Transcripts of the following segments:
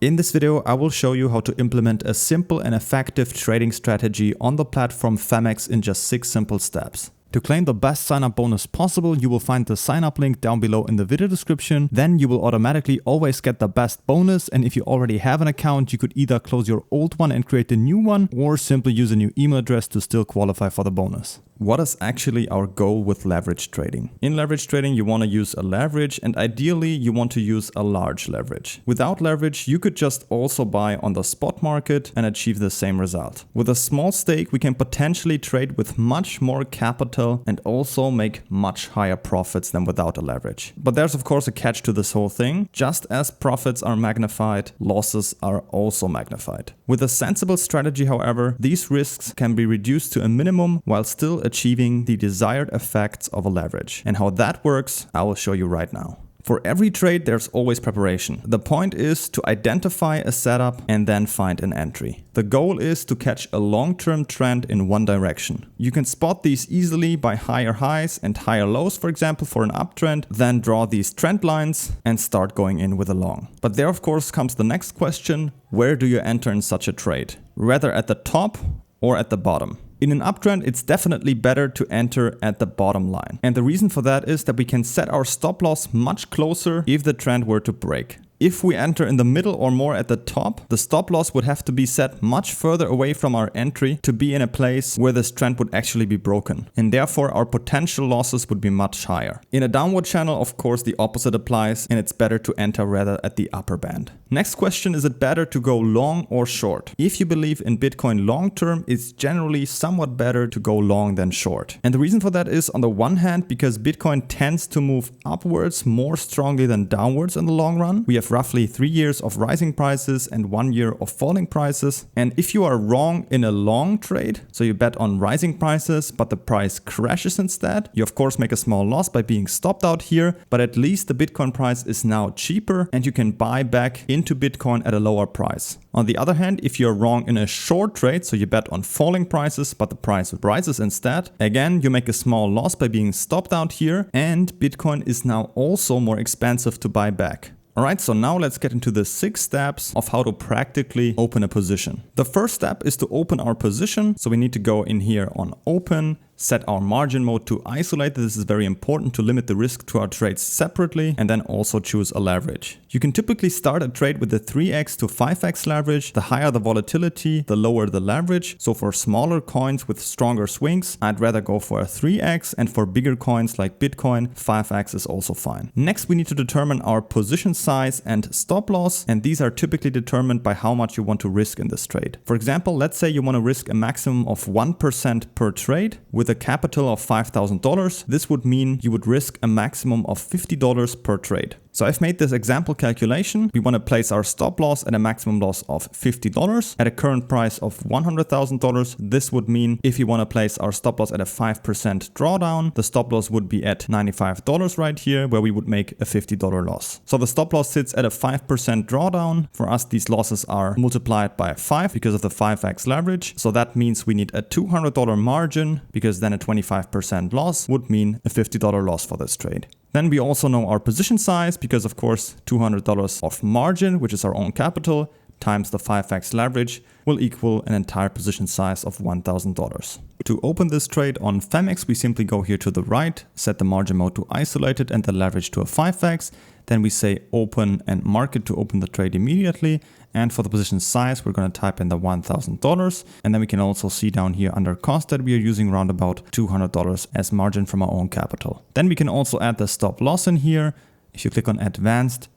In this video, I will show you how to implement a simple and effective trading strategy on the platform Phemex in just 6 simple steps. To claim the best sign-up bonus possible, you will find the sign-up link down below in the video description. Then you will automatically always get the best bonus, and if you already have an account, you could either close your old one and create a new one, or simply use a new email address to still qualify for the bonus. What is actually our goal with leverage trading? In leverage trading, you want to use a leverage, and ideally you want to use a large leverage. Without leverage, you could just also buy on the spot market and achieve the same result. With a small stake, we can potentially trade with much more capital and also make much higher profits than without a leverage. But there's of course a catch to this whole thing. Just as profits are magnified, losses are also magnified. With a sensible strategy, however, these risks can be reduced to a minimum while still achieving the desired effects of a leverage. And how that works, I will show you right now. For every trade, there's always preparation. The point is to identify a setup and then find an entry. The goal is to catch a long-term trend in one direction. You can spot these easily by higher highs and higher lows, for example, for an uptrend, then draw these trend lines and start going in with a long. But there, of course, comes the next question: where do you enter in such a trade? Rather at the top or at the bottom? In an uptrend, it's definitely better to enter at the bottom line. And the reason for that is that we can set our stop loss much closer if the trend were to break. If we enter in the middle or more at the top, the stop loss would have to be set much further away from our entry to be in a place where this trend would actually be broken. And therefore our potential losses would be much higher. In a downward channel, of course, the opposite applies, and it's better to enter rather at the upper band. Next question, is it better to go long or short? If you believe in Bitcoin long term, it's generally somewhat better to go long than short. And the reason for that is, on the one hand, because Bitcoin tends to move upwards more strongly than downwards in the long run. We have roughly 3 years of rising prices and 1 year of falling prices. And if you are wrong in a long trade, so you bet on rising prices, but the price crashes instead, you of course make a small loss by being stopped out here, but at least the Bitcoin price is now cheaper and you can buy back into Bitcoin at a lower price. On the other hand, if you're wrong in a short trade, so you bet on falling prices, but the price rises instead, again, you make a small loss by being stopped out here, and Bitcoin is now also more expensive to buy back. Alright, so now let's get into the 6 steps of how to practically open a position. The first step is to open our position. So we need to go in here on open, set our margin mode to isolate. This is very important to limit the risk to our trades separately, and then also choose a leverage. You can typically start a trade with a 3x to 5x leverage. The higher the volatility, the lower the leverage. So for smaller coins with stronger swings, I'd rather go for a 3x, and for bigger coins like Bitcoin, 5x is also fine. Next, we need to determine our position size and stop loss, and these are typically determined by how much you want to risk in this trade. For example, let's say you want to risk a maximum of 1% per trade with a capital of $5,000. This would mean you would risk a maximum of $50 per trade. So I've made this example calculation. We want to place our stop loss at a maximum loss of $50 at a current price of $100,000. This would mean if you want to place our stop loss at a 5% drawdown, the stop loss would be at $95 right here, where we would make a $50 loss. So the stop loss sits at a 5% drawdown. For us, these losses are multiplied by 5 because of the 5x leverage. So that means we need a $200 margin, because then a 25% loss would mean a $50 loss for this trade. Then we also know our position size, because of course $200 of margin, which is our own capital, times the 5x leverage will equal an entire position size of $1,000. To open this trade on Phemex, we simply go here to the right, set the margin mode to isolated and the leverage to a 5x. Then we say open and market to open the trade immediately. And for the position size, we're going to type in the $1,000. And then we can also see down here under cost that we are using around about $200 as margin from our own capital. Then we can also add the stop loss in here. If you click on advanced,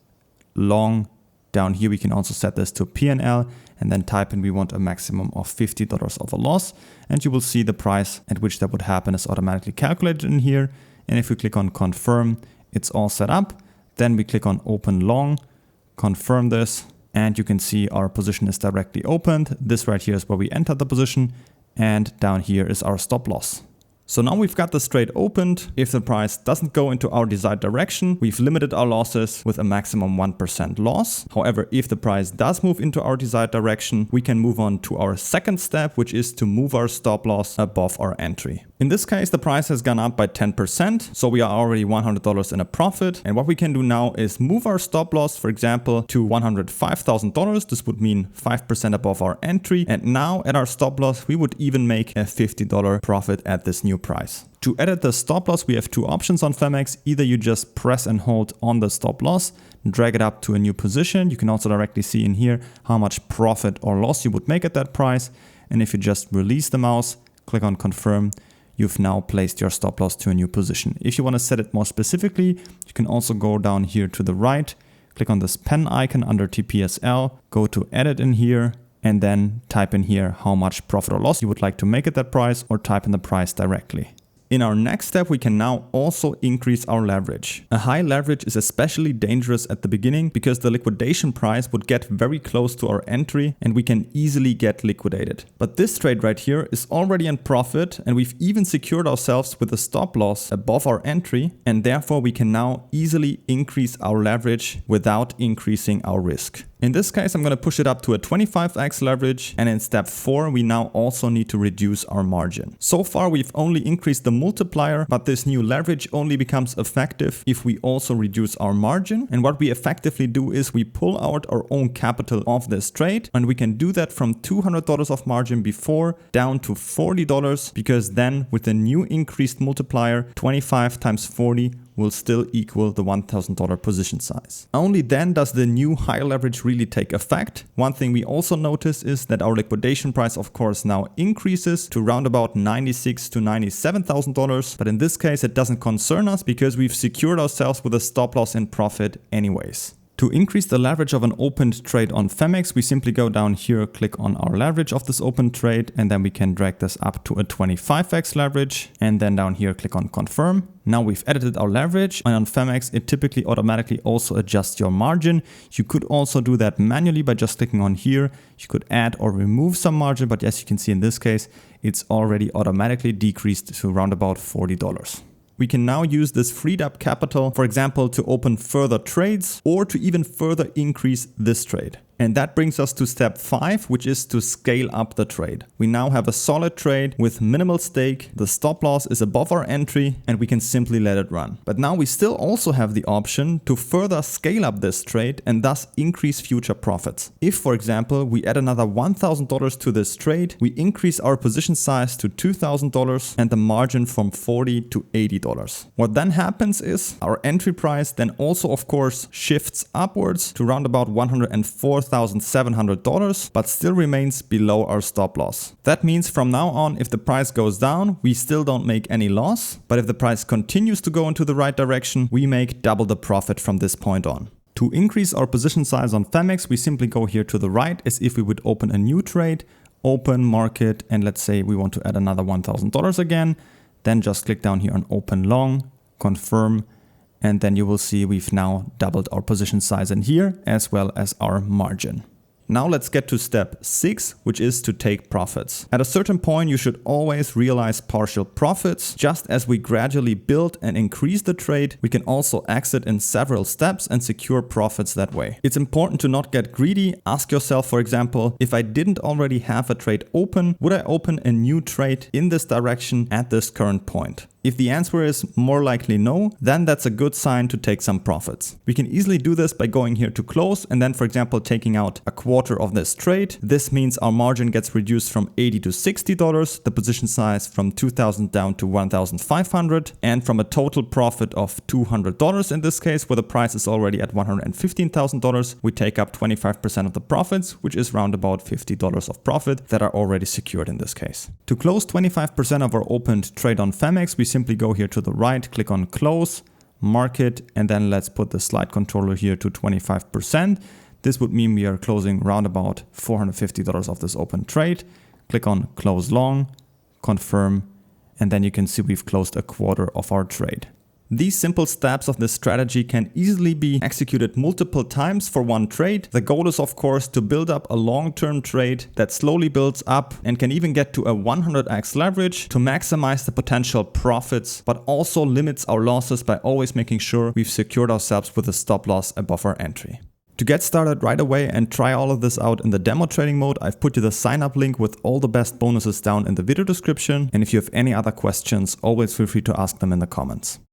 long, down here we can also set this to P&L and then type in we want a maximum of $50 of a loss. And you will see the price at which that would happen is automatically calculated in here. And if we click on confirm, it's all set up. Then we click on open long, confirm this, and you can see our position is directly opened. This right here is where we entered the position, and down here is our stop loss. So now we've got this trade opened. If the price doesn't go into our desired direction, we've limited our losses with a maximum 1% loss. However, if the price does move into our desired direction, we can move on to our second step, which is to move our stop loss above our entry. In this case, the price has gone up by 10%, so we are already $100 in a profit. And what we can do now is move our stop loss, for example, to $105,000. This would mean 5% above our entry. And now at our stop loss, we would even make a $50 profit at this new price. To edit the stop loss, we have two options on Phemex. Either you just press and hold on the stop loss, drag it up to a new position. You can also directly see in here how much profit or loss you would make at that price. And if you just release the mouse, click on confirm, you've now placed your stop loss to a new position. If you want to set it more specifically, you can also go down here to the right, click on this pen icon under TPSL, go to edit in here, and then type in here how much profit or loss you would like to make at that price, or type in the price directly. In our next step, we can now also increase our leverage. A high leverage is especially dangerous at the beginning because the liquidation price would get very close to our entry and we can easily get liquidated. But this trade right here is already in profit and we've even secured ourselves with a stop loss above our entry, and therefore we can now easily increase our leverage without increasing our risk. In this case, I'm going to push it up to a 25x leverage, and in step 4, we now also need to reduce our margin. So far, we've only increased the multiplier, but this new leverage only becomes effective if we also reduce our margin. And what we effectively do is we pull out our own capital of this trade, and we can do that from $200 of margin before down to $40, because then with the new increased multiplier, 25 times 40 will still equal the $1,000 position size. Only then does the new high leverage really take effect. One thing we also notice is that our liquidation price, of course, now increases to around about $96,000 to $97,000. But in this case, it doesn't concern us because we've secured ourselves with a stop loss in profit anyways. To increase the leverage of an opened trade on Phemex, we simply go down here, click on our leverage of this open trade, and then we can drag this up to a 25x leverage, and then down here click on confirm. Now we've edited our leverage, and on Phemex it typically automatically also adjusts your margin. You could also do that manually by just clicking on here. You could add or remove some margin, but as you can see in this case, it's already automatically decreased to around about $40. We can now use this freed up capital, for example, to open further trades or to even further increase this trade. And that brings us to step 5, which is to scale up the trade. We now have a solid trade with minimal stake. The stop loss is above our entry and we can simply let it run. But now we still also have the option to further scale up this trade and thus increase future profits. If, for example, we add another $1,000 to this trade, we increase our position size to $2,000 and the margin from $40 to $80. What then happens is our entry price then also, of course, shifts upwards to around about $104,700, but still remains below our stop loss. That means from now on, if the price goes down, we still don't make any loss, but if the price continues to go into the right direction, we make double the profit from this point on. To increase our position size on Phemex, we simply go here to the right as if we would open a new trade, open market, and let's say we want to add another $1,000 again, then just click down here on open long, confirm, and then you will see we've now doubled our position size in here as well as our margin. Now let's get to step 6, which is to take profits. At a certain point, you should always realize partial profits. Just as we gradually build and increase the trade, we can also exit in several steps and secure profits that way. It's important to not get greedy. Ask yourself, for example, if I didn't already have a trade open, would I open a new trade in this direction at this current point? If the answer is more likely no, then that's a good sign to take some profits. We can easily do this by going here to close and then, for example, taking out a quarter of this trade. This means our margin gets reduced from $80 to $60, the position size from $2,000 down to $1,500, and from a total profit of $200 in this case, where the price is already at $115,000, we take up 25% of the profits, which is around about $50 of profit that are already secured in this case. To close 25% of our opened trade on Phemex, we simply go here to the right, click on close, market, and then let's put the slide controller here to 25%. This would mean we are closing around about $450 of this open trade. Click on close long, confirm, and then you can see we've closed a quarter of our trade. These simple steps of this strategy can easily be executed multiple times for one trade. The goal is, of course, to build up a long-term trade that slowly builds up and can even get to a 100x leverage to maximize the potential profits, but also limits our losses by always making sure we've secured ourselves with a stop loss above our entry. To get started right away and try all of this out in the demo trading mode, I've put you the sign up link with all the best bonuses down in the video description. And if you have any other questions, always feel free to ask them in the comments.